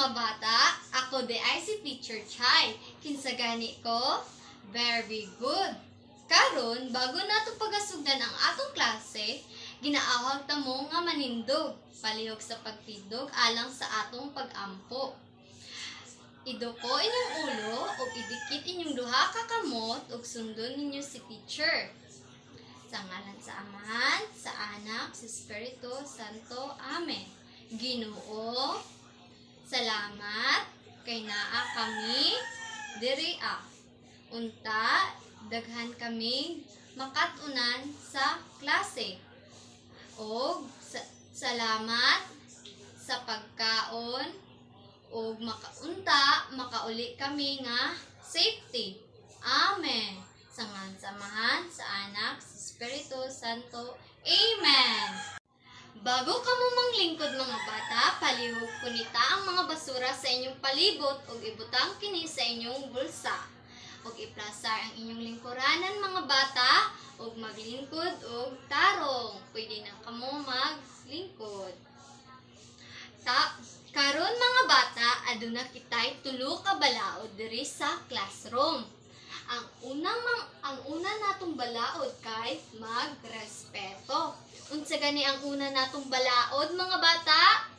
mga bata, ako di ay si Teacher Chai. Kinsa gani ko? Very good. Karon, bago nato pagasugdan ang atong klase, ginaawag ta mo nga manindog, palihog sa pagtindog alang sa atong pag-ampo. Iduko inyong ulo o idikit inyong duha ka kamot ug sundon ninyo si teacher. Sa ngalan sa Amahan, sa Anak, sa Espiritu Santo. Amen. Ginoo, salamat kay naa kami diri unta daghan kami makatunan sa klase. Og salamat sa pagkaon og makauli kami nga safety. Amen. Sa ngalan sa Amahan, sa Anak, sa Espiritu Santo. Amen. Bago ka mo manglingkod mga bata, palihog kunita ang mga basura sa inyong palibot ug ibutang kini sa inyong bulsa. Ug iplasar ang inyong lingkuranan mga bata ug maglingkod og tarong. Pwede na kamo maglingkod. Karon mga bata, aduna kitay tulo ka balaod diri sa classroom. Ang una natong balaod kay magrespeto. Unsa gani ang una natong balaod mga bata?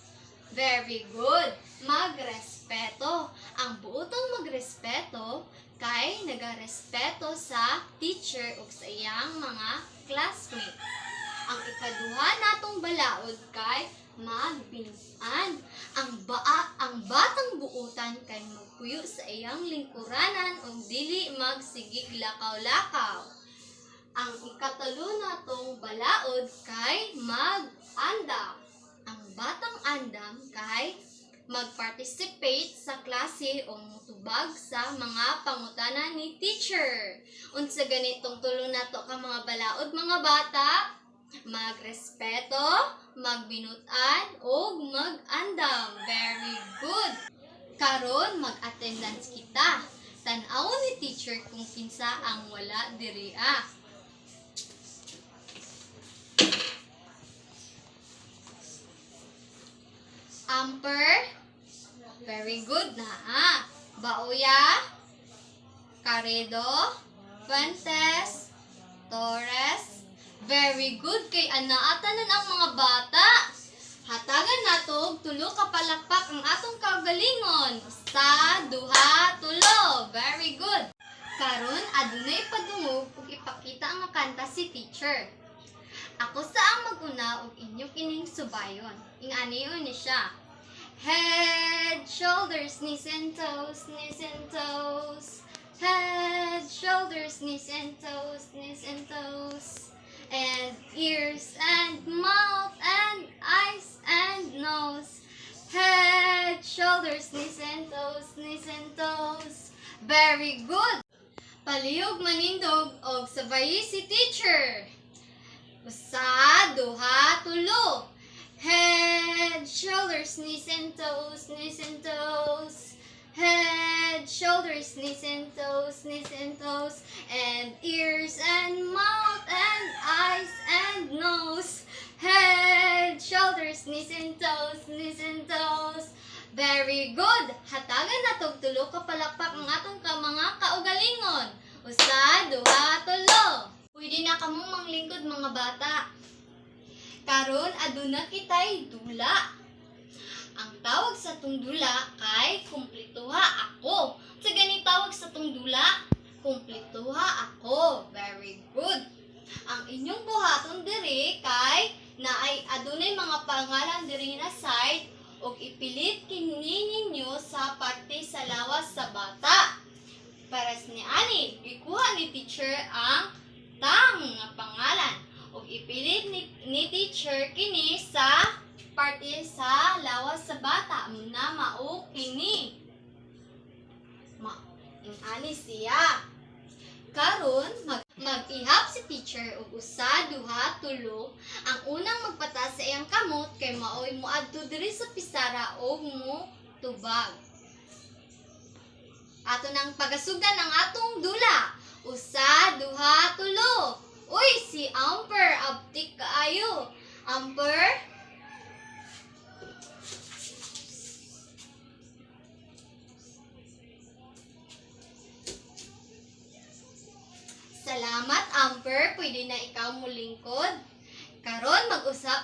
Very good. Magrespeto. Ang buotong magrespeto kay nagarespeto sa teacher ug sa iyang mga classmate. Ang ikaduha natong balaod kay magbinutan. Ang batang buutan kay magpuyo sa iyang lingkuranan ug dili magsigig lakaw-lakaw. Ang ikatulo natong balaod kay mag-andam. Ang batang andam kay mag-participate sa klase o mutubag sa mga pangutana ni teacher. Unsa ganitong tulo nato ka mga balaod mga bata? Magrespeto, magbinutan, o mag-andam. Very good. Karon mag-attendance kita. Tan-awon ni teacher kung kinsa ang wala diri Amper. Very good na Bauya, Caredo, Fuentes, Torres. Very good kay anaatanan ang mga bata. Hatagan nato tulo ka palakpak ang atong kaugalingon. Sa duha, tulo. Very good. Karon adunay padungog ug ipakita ang kanta si teacher. Ako sa ang maguna ug inyo kining subayon. Ingani ni siya. Head, shoulders, knees and toes, knees and toes. Head, shoulders, knees and toes, knees and toes. And ears and mouth and eyes and nose. Head, shoulders, knees and toes, knees and toes. Very good. Palihog manindog og sabayi si teacher. Usa, duha, tulo. Head, shoulders, knees and toes, knees and toes. Head, shoulders, knees and toes, knees and toes. And ears and mouth and eyes and nose. Head, shoulders, knees and toes, knees and toes. Very good. Hatagan natog tulo ka palakpak ang atong mga kaugalingon. Usa, duha, tulo. Pwede na kamo manglingkod mga bata. Karon aduna kitay dula. Ang tawag sa tong dula kay kumplituha ako. Sa gani tawag sa tong dula? Kumplituha ako. Very good. Ang inyong buhaton diri kay naay adunay mga pangalan diri na side ug ipilit kini ninyo sa parte sa lawas sa bata. Para ni ani, ikuha ni teacher ang tang nga pangalan ug ipilit ni teacher kini sa parte sa lawas sa bata na mao kini. Ani siya. Karon mag-ihap si teacher og usa, duha, tulo. Ang unang magpata sa iyang kamot kay maoy moadto diri sa pisara og mo tubag. Ato nang pagasugdan ang atong dula. Usa, duha, tulo. Uy, si Amper, abtik kaayo. Amper? Salamat, Amber. Pwede na ikaw mulingkod. Karon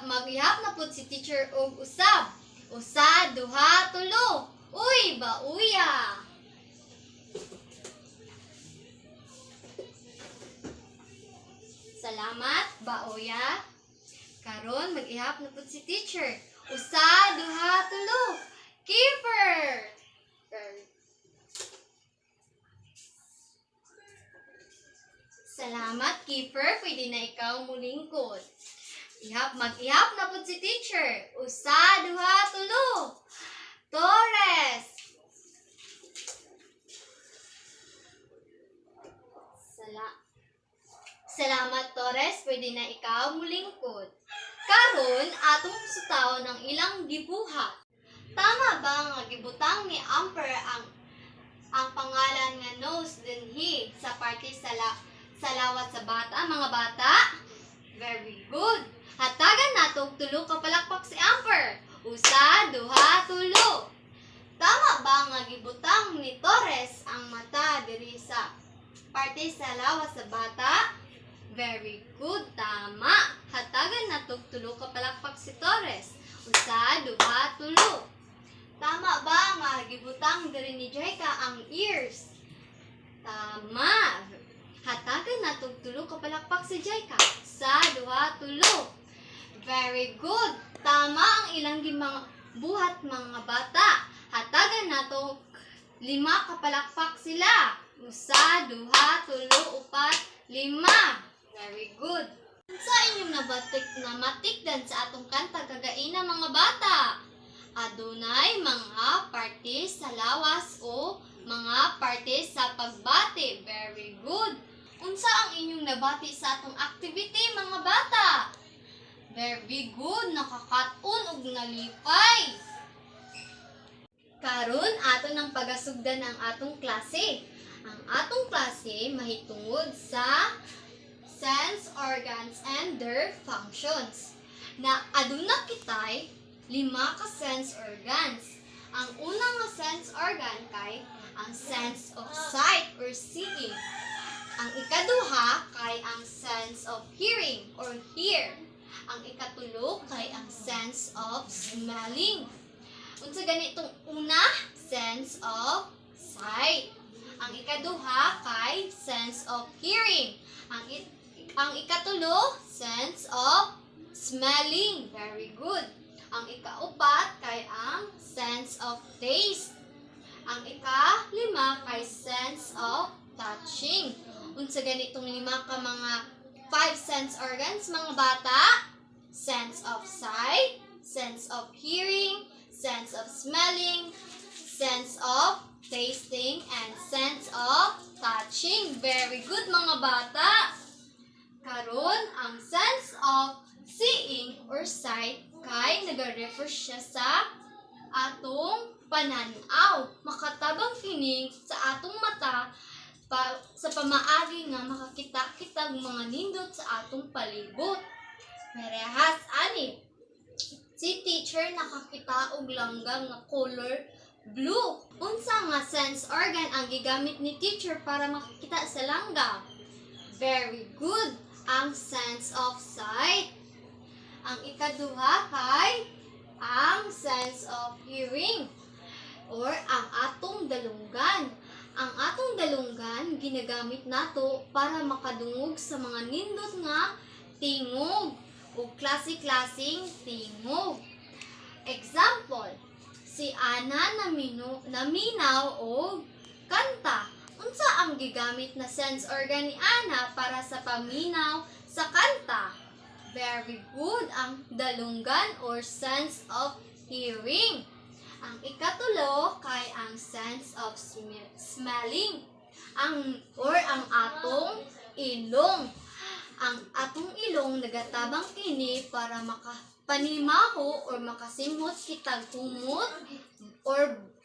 mag-ihap na pud si teacher og usab. Usa, duha, tulo. Uy, bauya. Salamat, bauya. Karon mag-ihap na pud si teacher. Usa, duha, tulo. Kiefer. Salamat, Kiefer. Pwede na ikaw mulingkod. Mag-ihap na pud si teacher. Usa, duha, tulo. Torres. Salamat, Torres. Pwede na ikaw mulingkod. Karon atong sutawon ang ilang gibuhat. Tama ba nga gibutang ni Amber ang pangalan nga nose dinhi sa parte sa lawat sa bata, mga bata? Very good. Hatagan nato og tulo ka palakpak si Amber. Usa, duha, tulo. Tama ba nga gibutang ni Torres ang mata diri sa parte sa lawas sa bata? Very good. Tama. Hatagan nato og tulo ka palakpak si Torres. Usa, duha, tulo. Tama ba nga gibutang diri ni Jaika ang ears? Tama. Hatagan nato og tulo ka palakpak si Jaika. Usa, duha, tulo. Very good. Tama ang ilang buhat, mga bata. Hatagan nato 5 kapalakpak sila. Usa, duha, tulo, upat, 5. Very good. Sa inyong namatikdan sa atong kanta kagaina, mga bata? Adunay mga parte sa lawas o mga parte sa pagbati. Very good. Unsa ang inyong nabati sa atong activity, mga bata? Very good. Nakakatun og nalipay. Karon ato nang pagasugdan ang atong klase. Ang atong klase mahitungod sa sense organs and their functions. Na aduna kitay 5 ka sense organs. Ang una nga sense organ kay ang sense of sight or seeing. Ang ikaduha kay ang sense of hearing or hear. Ang ikatulo kay ang sense of smelling. Unsa ganitong una? Sense of sight. Ang ikaduha kay sense of hearing. Ang ikatulo, sense of smelling. Very good. Ang ikaupat kay ang sense of taste. Ang ikalima kay sense of touching. Unsa ganitong 5 ka mga 5 sense organs, mga bata? Sense of sight, sense of hearing, sense of smelling, sense of tasting, and sense of touching. Very good, mga bata. Karon ang sense of seeing or sight kay nagarefer siya sa atong pananaw. Makatabang kini sa atong mata sa pamaagi nga makakita kitag mga nindot sa atong palibot. Merehas ani si teacher nakakita og langgam nga color blue. Unsa nga sense organ ang gigamit ni teacher para makakita sa langgam? Very good. Ang sense of sight. Ang ikaduha kay ang sense of hearing or ang atong dalunggan. Ang atong dalunggan ginagamit nato para makadungog sa mga nindot nga tingog o klase-klaseng tingog. Example, si Ana naminaw og kanta. Unsa ang gigamit na sense organ ni Ana para sa paminaw sa kanta? Very good. Ang dalunggan or sense of hearing. Ang ikatulo kay ang sense of smelling. Ang atong ilong. Ang atong ilong nagatabang kini para makapanimaho or makasimhot kitag humot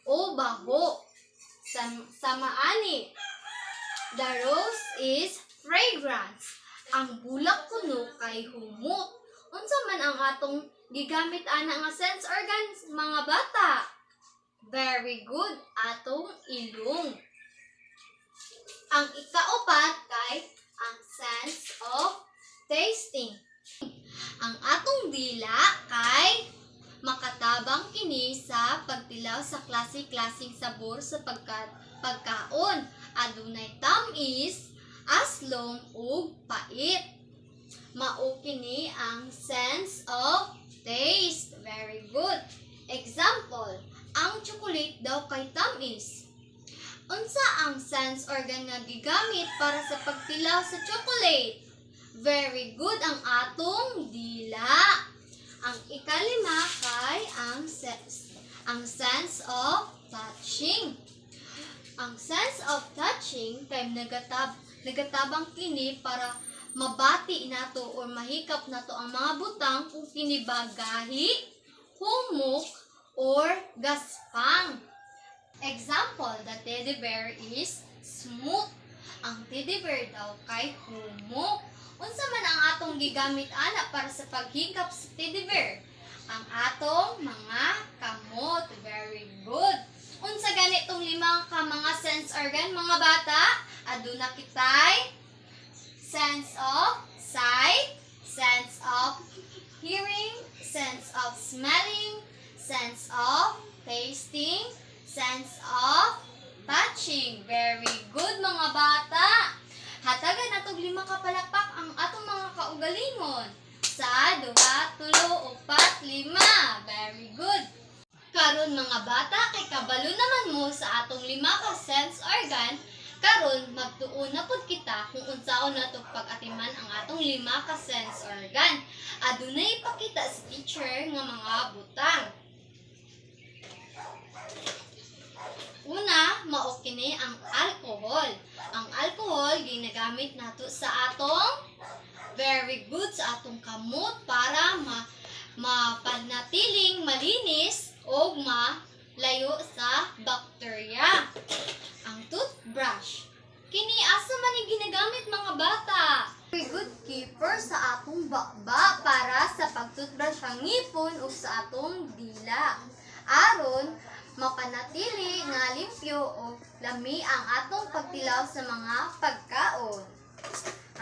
o baho. Samaani. The rose is fragrance. Ang bulak kuno kay humot. Unsa man ang atong gigamit ana nga sense organs, mga bata? Very good. Atong ilong. Ang ikaupat kay ang sense of tasting. Ang atong dila kay makatabang kini sa pagtilaw sa klase-klaseng sabor sa pagkaon. Adunay tamis, aslom ug pait. Mao kini ang sense of taste. Very good. Example, ang chocolate daw kay tamis. Unsa ang sense organ nga gigamit para sa pagtilaw sa chocolate? Very good, ang atong dila. Ang ikalima kay ang sense of touching. Ang sense of touching kay nagatabang kini para mabati nato or mahikap nato ang mga butang kung kini bagahi, humok, or gaspang. Example, the teddy bear is smooth. Ang teddy bear daw kay humok. Unsa man ang atong gigamit ana para sa paghikap sa teddy bear? Ang atong mga kamot. Very good. Unsa gani tong limang ka mga sense organ mga bata? Aduna kitay sense of sight, sense of hearing, sense of smelling, sense of tasting, sense of touching. Very good mga bata. Hatagan natog 5 ka palakpak ang atong mga kaugalingon. Sa 2, 3, 4, 5. Very good. Karon mga bata, kay kabalo naman mo sa atong 5 ka sense organ, karon magtuon na pud kita kung unsaon nato pag-atiman ang atong 5 ka sense organ. Adunay ipakita sa teacher nga mga butang. Una, mao kini ang alcohol. Ang alcohol ginagamit nato sa atong very good sa atong kamot para mapanatiling malinis o malayo sa bakterya. Ang toothbrush. Kini asa man ni ginagamit mga bata? Very good keeper sa atong bakba para sa pagtoothbrush ang ngipon o sa atong dila. Aron mapanatili nga limpyo o lami ang atong pagtilaw sa mga pagkaon.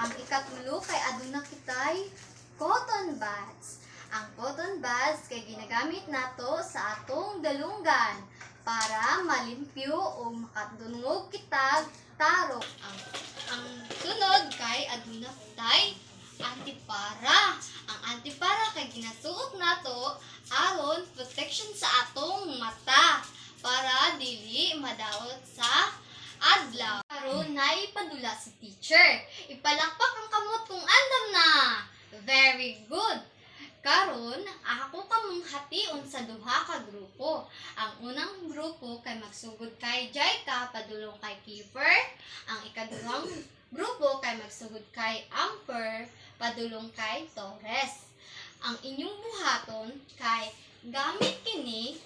Ang ikatulo kay aduna kitay cotton buds. Ang cotton buds kay ginagamit nato sa atong dalunggan para malimpyo o makadungog kitag tarok. Ang sunod kay aduna kitay antipara. Ang antipara kay ginasuot nato aron protection sa atong mata para dili madaot sa adlaw. Karon naipadula sa teacher. Ipalakpak ang kamot kung andam na. Very good. Karon ako kamong hation sa 2 ka grupo. Ang unang grupo kay magsugod kay Jaika padulong kay Kiefer. Ang ikaduhang grupo kay magsugod kay Amper padulong kay Torres. Ang inyong buhaton kay gamit niini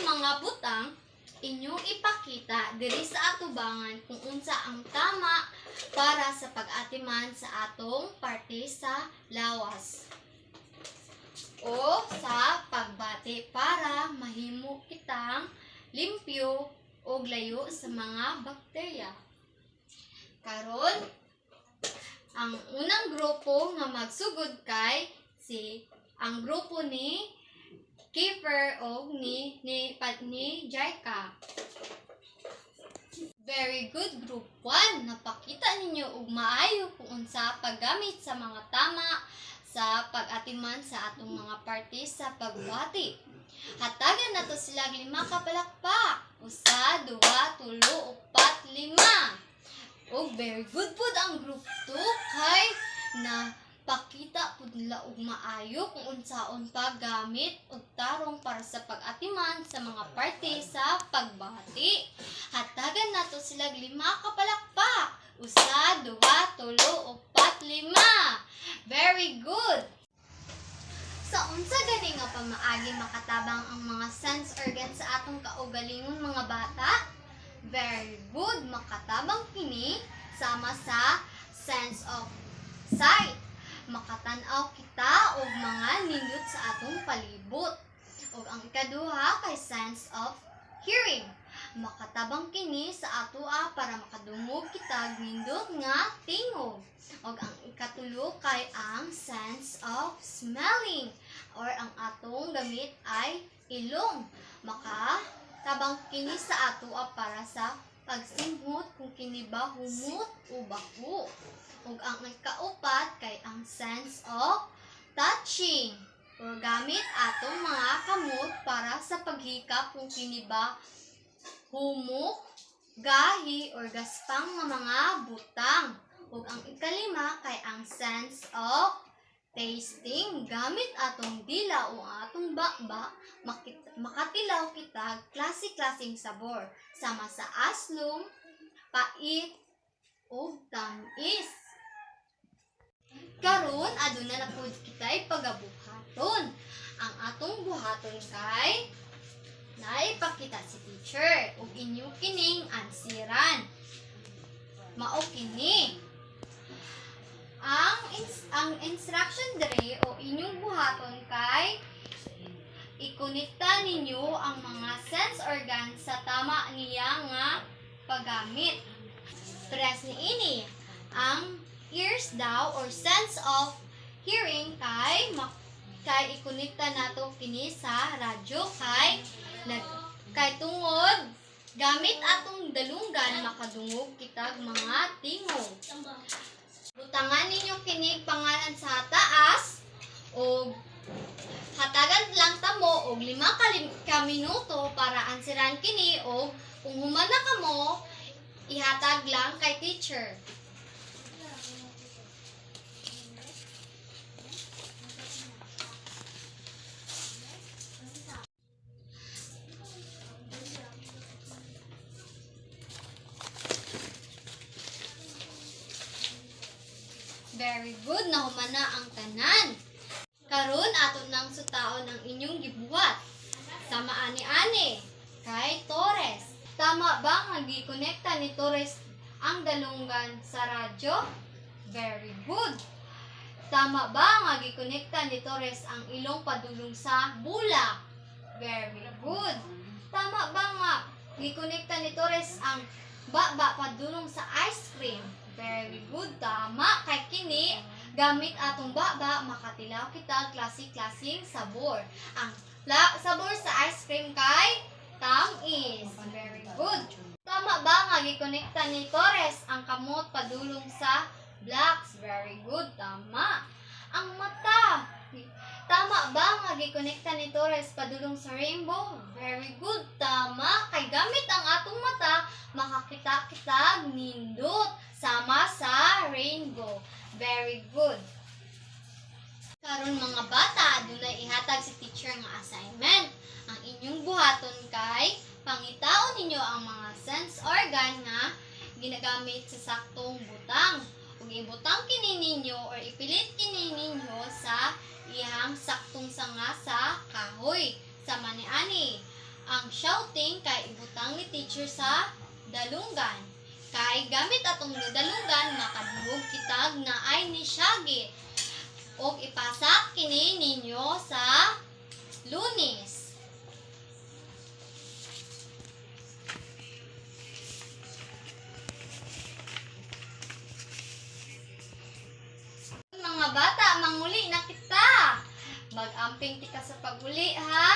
mga butang inyong ipakita diri sa atubangan kung unsa ang tama para sa pag-atiman sa atong parte sa lawas o sa pagbati para mahimo kitang limpyo o layo sa mga bakterya. Karon ang unang grupo nga magsugod kay ang grupo ni Kiefer o ni Jaika. Very good, group 1. Napakita ninyo og maayo kung unsa paggamit sa mga tama sa pag-atiman sa atong mga parte sa pagbati. Hatagan nato sila 5 ka palakpak. 1, 2, 3, 4, 5. Og very good pud ang group 2 kay na pakita pud nila og maayo kung unsaon paggamit og tarong para sa pag-atiman sa mga parte sa pagbati. Hatagan nato sila 5 ka palakpak. 1, 2, 3, 4, 5. Very good. Sa unsa gani nga pamaagi makatabang ang mga sense organ sa atong kaugalingon mga bata? Very good, makatabang kini sama sa sense of sight. Makatan-aw kita og mga nindot sa atong palibot. Og ang ikaduha kay sense of hearing. Makatabang kini sa atoa para makadungog kitag nindot nga tingog. Og ang ikatulo kay ang sense of smelling or ang atong gamit ay ilong. Makatabang kini sa atoa para sa pagsimhot kung kini ba humot o baho. Ug ang ikaupat kay ang sense of touching or gamit atong mga kamot para sa paghikap kung kini ba humok, gahi, or gaspang nga mga butang. Ug ang ikalima kay ang sense of tasting gamit atong dila o atong bakba makatilaw kita klase-klaseng sabor sama sa aslom, pait, ug tamis. Karon aduna na pud kitay pagabuhaton. Ang atong buhaton kay naipakita si teacher ug inyo kining ansiran. Mao kini. Ang instruction dere o inyong buhaton kay ikonekta ninyo ang mga sense organ sa tama niya nga paggamit. Press ni ini ang ears daw or sense of hearing kay ikonekta nato kini sa radyo kay tungod gamit atong dalunggan makadungog kitag mga tingog. Butangan ninyo kini pangalan sa taas o hatagan lang tamo og 5 ka minuto para ansiran kini o kung humana kamo ihatag lang kay teacher. Very good, nahumana ang tanan. Karon aton nang sutaon ang inyong gibuhat. Sama ani-ani kay Torres. Tama ba nga gikonekta ni Torres ang dalunggan sa radyo? Very good. Tama ba nga gikonekta ni Torres ang ilong padulong sa bulak? Very good. Tama ba nga gikonekta ni Torres ang baba padulong sa ice cream? Very good. Tama. Kay kini, gamit atong baba, makatilaw kita klase-klaseng sabor. Ang sabor sa ice cream kay tamis. Very good. Tama ba nga gikonekta ni Torres ang kamot padulong sa blocks? Very good. Tama. Ang mata. Tama ba nga gikonekta ni Torres padulong sa rainbow? Very good. Tama. Kay gamit ang atong mata, makakita kita nindot sama sa rainbow. Very good. Karon mga bata, adunay ihatag si teacher nga assignment. Ang inyong buhaton kay pangitaon ninyo ang mga sense organ nga ginagamit sa saktong butang. Ug ibutang kini ninyo or ipilit kini ninyo sa iyang saktong sanga sa kahoy. Sama ni ani. Ang shouting kay ibutang ni teacher sa dalunggan. Kay gamit atong dalunggan makadungog kitag na ay ni Shaggy. Og ipasak kini ninyo sa Lunes. Mga bata, manguli na kita. Mag-amping tika sa paguli ha.